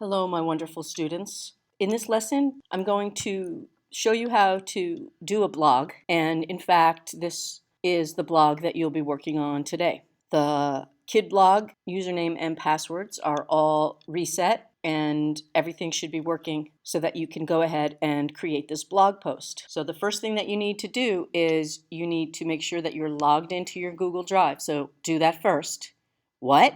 Hello, my wonderful students. In this lesson, I'm going to show you how to do a blog, and in fact, this is the blog that you'll be working on today. The Kidblog username and passwords are all reset, and everything should be working so that you can go ahead and create this blog post. So the first thing that you need to do is you need to make sure that you're logged into your Google Drive. So do that first. What?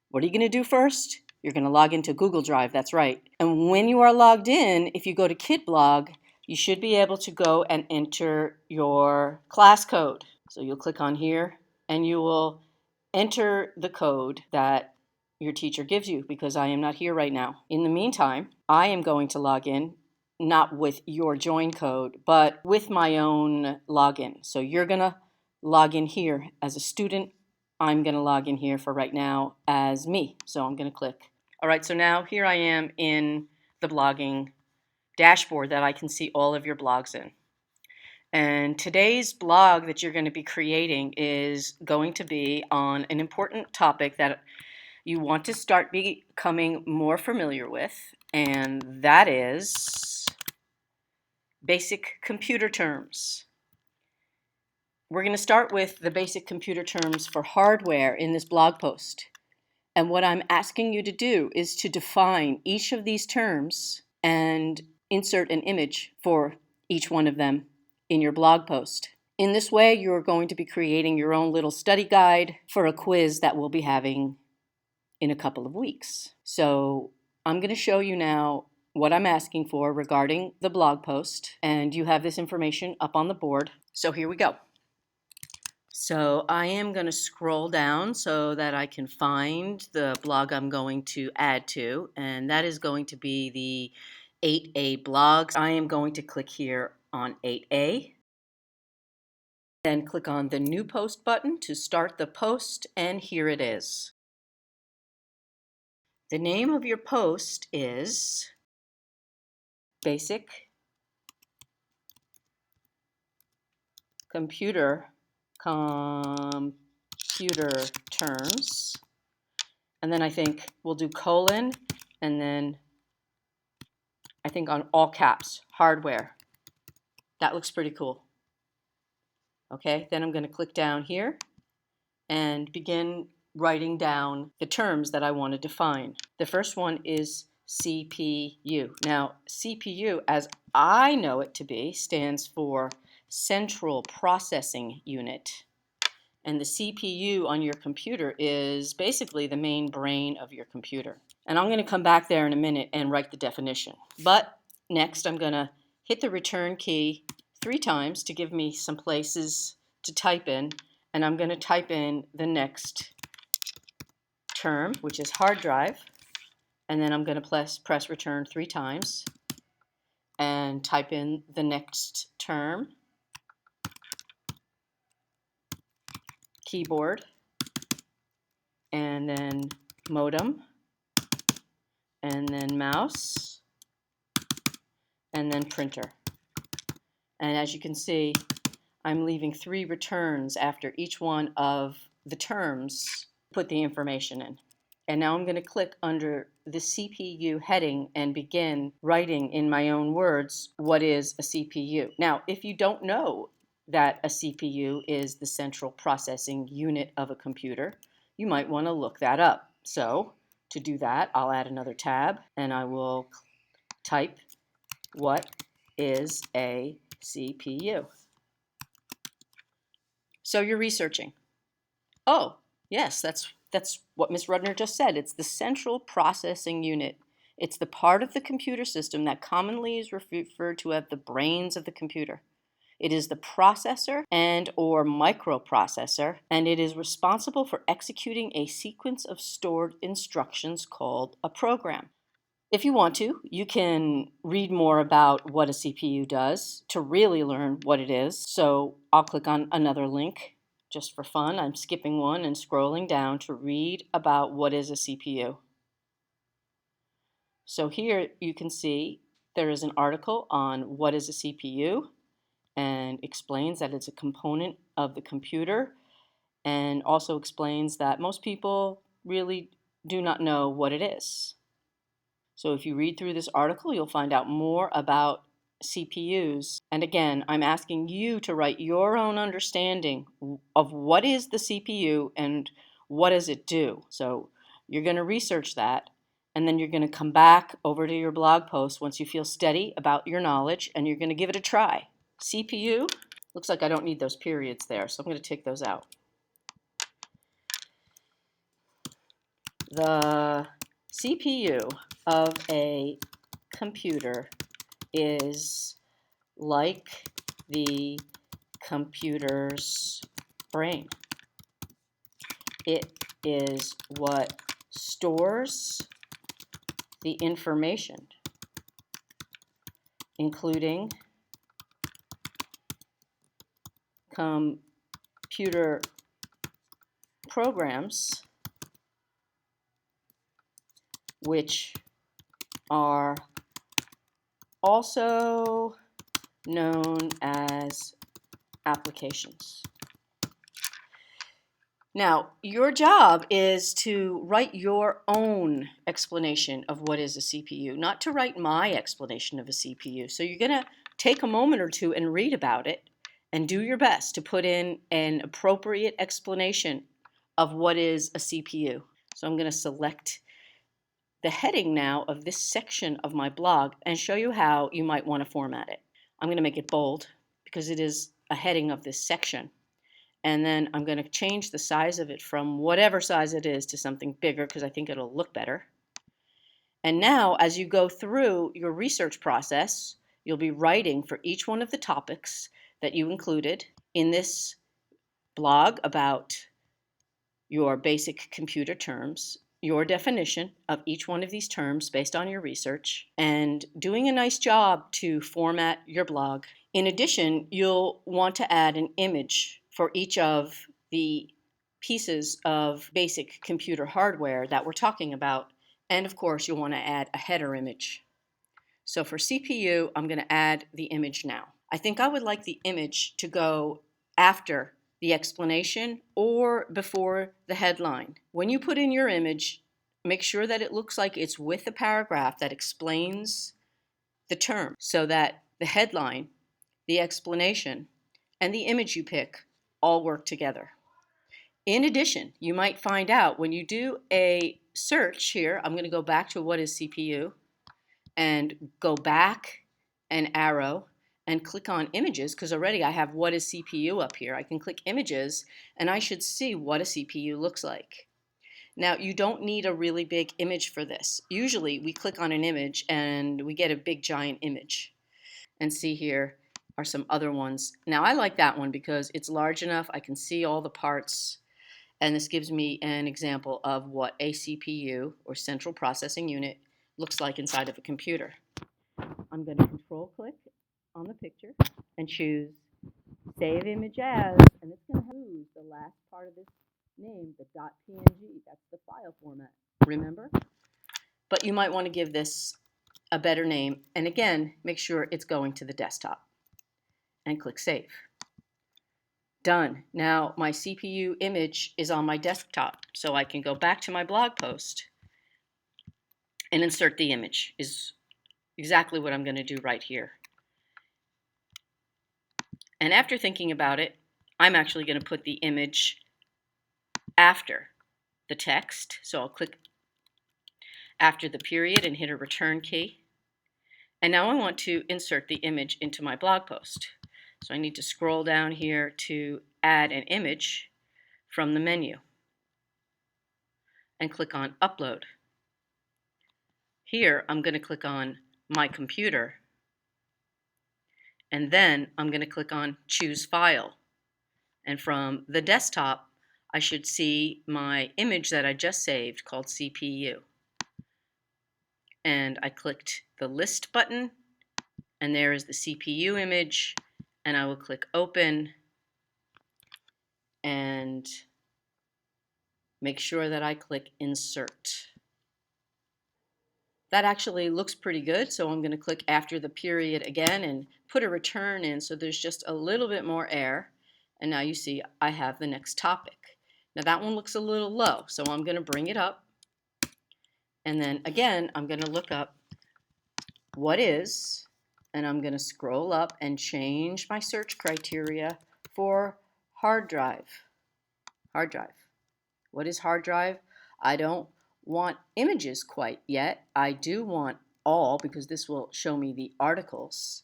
What are you going to do first? You're going to log into Google Drive, that's right. And when you are logged in, if you go to Kidblog, you should be able to go and enter your class code. So you'll click on here and you will enter the code that your teacher gives you because I am not here right now. In the meantime, I am going to log in, not with your join code, but with my own login. So you're going to log in here as a student. I'm going to log in here for right now as me. So I'm going to click. All right, so now here I am in the blogging dashboard that I can see all of your blogs in. And today's blog that you're going to be creating is going to be on an important topic that you want to start becoming more familiar with, and that is basic computer terms. We're going to start with the basic computer terms for hardware in this blog post. And what I'm asking you to do is to define each of these terms and insert an image for each one of them in your blog post. In this way, you're going to be creating your own little study guide for a quiz that we'll be having in a couple of weeks. So I'm going to show you now what I'm asking for regarding the blog post, and you have this information up on the board. So here we go. So I am going to scroll down so that I can find the blog I'm going to add to, and that is going to be the 8A blogs. I am going to click here on 8A, then click on the new post button to start the post, and here it is. The name of your post is Basic Computer Terms. And then I think we'll do colon, and then I think on all caps, hardware. That looks pretty cool. Okay, then I'm going to click down here and begin writing down the terms that I want to define. The first one is CPU. Now, CPU, as I know it to be, stands for Central Processing Unit. And the CPU on your computer is basically the main brain of your computer. And I'm going to come back there in a minute and write the definition. But next, I'm going to hit the return key 3 times to give me some places to type in. And I'm going to type in the next term, which is hard drive. And then I'm going to press return 3 times and type in the next term, keyboard, and then modem, and then mouse, and then printer. And as you can see, I'm leaving 3 returns after each one of the terms, put the information in. And now I'm going to click under the CPU heading and begin writing in my own words what is a CPU. Now, if you don't know that a CPU is the central processing unit of a computer, you might want to look that up. So to do that, I'll add another tab and I will type what is a CPU. So you're researching. Oh, yes, that's what Ms. Rudner just said. It's the central processing unit. It's the part of the computer system that commonly is referred to as the brains of the computer. It is the processor and or microprocessor, and it is responsible for executing a sequence of stored instructions called a program. If you want to, you can read more about what a CPU does to really learn what it is. So I'll click on another link just for fun. I'm skipping one and scrolling down to read about what is a CPU. So here you can see there is an article on what is a CPU and explains that it's a component of the computer, and also explains that most people really do not know what it is. So if you read through this article, you'll find out more about CPUs. And again, I'm asking you to write your own understanding of what is the CPU and what does it do. So you're going to research that, and then you're going to come back over to your blog post once you feel steady about your knowledge, and you're going to give it a try. CPU, looks like I don't need those periods there, so I'm going to take those out. The CPU of a computer is like the computer's brain. It is what stores the information, including computer programs, which are also known as applications. Now, your job is to write your own explanation of what is a CPU, not to write my explanation of a CPU. So you're going to take a moment or two and read about it and do your best to put in an appropriate explanation of what is a CPU. So I'm going to select the heading now of this section of my blog and show you how you might want to format it. I'm going to make it bold because it is a heading of this section. And then I'm going to change the size of it from whatever size it is to something bigger because I think it'll look better. And now, as you go through your research process, you'll be writing for each one of the topics that you included in this blog about your basic computer terms, your definition of each one of these terms based on your research, and doing a nice job to format your blog. In addition, you'll want to add an image for each of the pieces of basic computer hardware that we're talking about. And of course, you'll want to add a header image. So for CPU, I'm going to add the image now. I think I would like the image to go after the explanation or before the headline. When you put in your image, make sure that it looks like it's with a paragraph that explains the term so that the headline, the explanation, and the image you pick all work together. In addition, you might find out when you do a search here, I'm going to go back to what is CPU and go back an arrow and click on images because already I have what is CPU up here. I can click images and I should see what a CPU looks like. Now, you don't need a really big image for this. Usually we click on an image and we get a big giant image. And see here are some other ones. Now I like that one because it's large enough. I can see all the parts, and this gives me an example of what a CPU or central processing unit looks like inside of a computer. I'm going to control click on the picture and choose save image as, and it's going to use the last part of this name, the .png. That's the file format, remember? But you might want to give this a better name, and again, make sure it's going to the desktop. And click Save. Done. Now my CPU image is on my desktop, so I can go back to my blog post and insert the image. Is exactly what I'm going to do right here. And after thinking about it, I'm actually going to put the image after the text. So I'll click after the period and hit a return key. And now I want to insert the image into my blog post. So I need to scroll down here to add an image from the menu and click on Upload. Here I'm going to click on My Computer, and then I'm going to click on Choose File. And from the desktop, I should see my image that I just saved called CPU. And I clicked the List button, and there is the CPU image, and I will click Open and make sure that I click Insert. That actually looks pretty good, so I'm going to click after the period again and put a return in so there's just a little bit more air. And now you see I have the next topic. Now that one looks a little low, so I'm going to bring it up. And then again, I'm going to look up what is, and I'm going to scroll up and change my search criteria for hard drive. Hard drive. What is hard drive? I don't want images quite yet. I do want all, because this will show me the articles.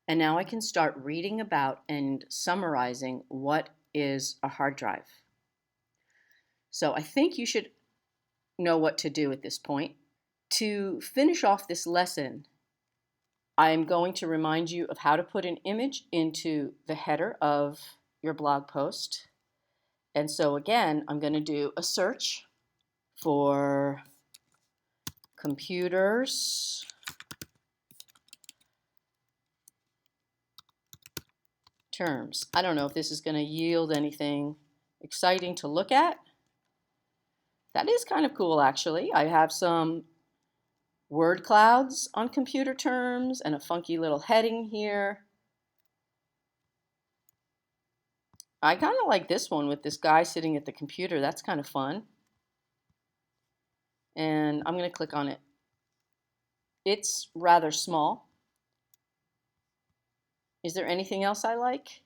And now I can start reading about and summarizing what is a hard drive. So I think you should know what to do at this point. To finish off this lesson, I am going to remind you of how to put an image into the header of your blog post. And so again, I'm going to do a search for computers terms. I don't know if this is going to yield anything exciting to look at. That is kind of cool, actually. I have some word clouds on computer terms and a funky little heading here. I kind of like this one with this guy sitting at the computer. That's kind of fun. And I'm going to click on it. It's rather small. Is there anything else I like?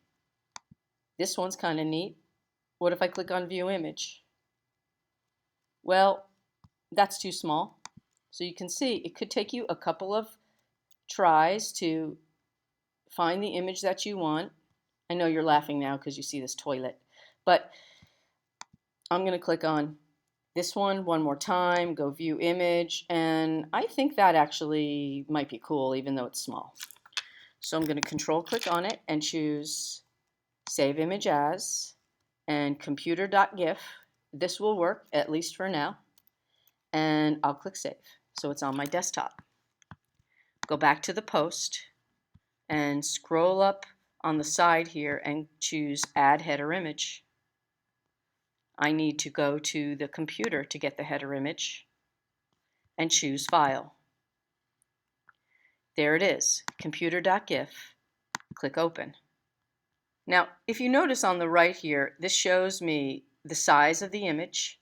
This one's kind of neat. What if I click on View Image? Well, that's too small. So you can see it could take you a couple of tries to find the image that you want. I know you're laughing now because you see this toilet, but I'm going to click on this one more time, go View Image, and I think that actually might be cool even though it's small. So I'm going to Control click on it and choose Save Image As and computer.gif. This will work, at least for now, and I'll click Save. So it's on my desktop. Go back to the post and scroll up on the side here and choose Add Header Image. I need to go to the computer to get the header image and choose File. There it is, computer.gif. Click Open. Now, if you notice on the right here, this shows me the size of the image,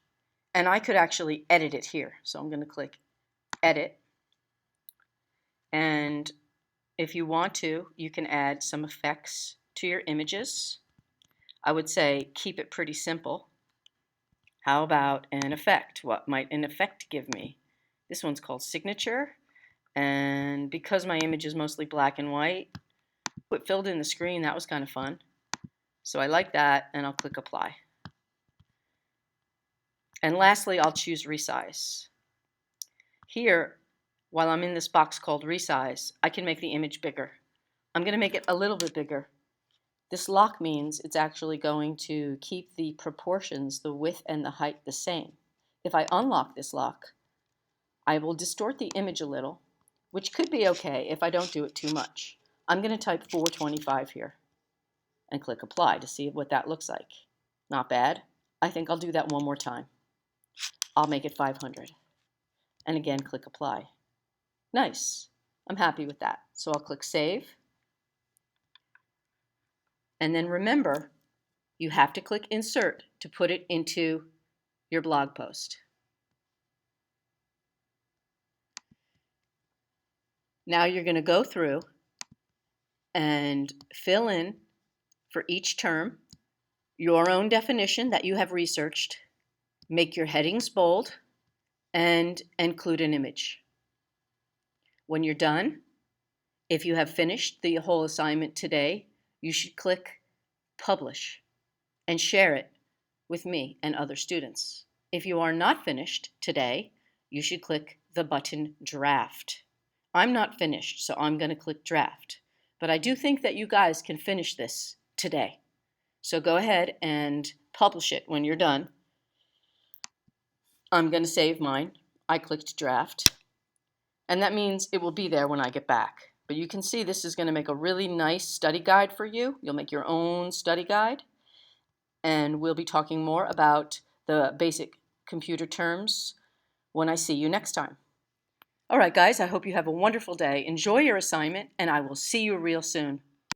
and I could actually edit it here. So I'm going to click Edit. And if you want to, you can add some effects to your images. I would say keep it pretty simple. How about an effect? What might an effect give me? This one's called Signature. And because my image is mostly black and white, it filled in the screen. That was kind of fun. So I like that, and I'll click Apply. And lastly, I'll choose Resize. Here, while I'm in this box called Resize, I can make the image bigger. I'm going to make it a little bit bigger. This lock means it's actually going to keep the proportions, the width and the height, the same. If I unlock this lock, I will distort the image a little, which could be okay if I don't do it too much. I'm going to type 425 here and click Apply to see what that looks like. Not bad. I think I'll do that one more time. I'll make it 500. And again, click Apply. Nice. I'm happy with that. So I'll click Save. And then remember, you have to click Insert to put it into your blog post. Now you're going to go through and fill in for each term your own definition that you have researched, make your headings bold, and include an image. When you're done, if you have finished the whole assignment today, you should click Publish and share it with me and other students. If you are not finished today, you should click the button Draft. I'm not finished, so I'm going to click Draft. But I do think that you guys can finish this today. So go ahead and publish it when you're done. I'm going to save mine. I clicked Draft. And that means it will be there when I get back. But you can see this is going to make a really nice study guide for you. You'll make your own study guide. And we'll be talking more about the basic computer terms when I see you next time. All right, guys, I hope you have a wonderful day. Enjoy your assignment, and I will see you real soon.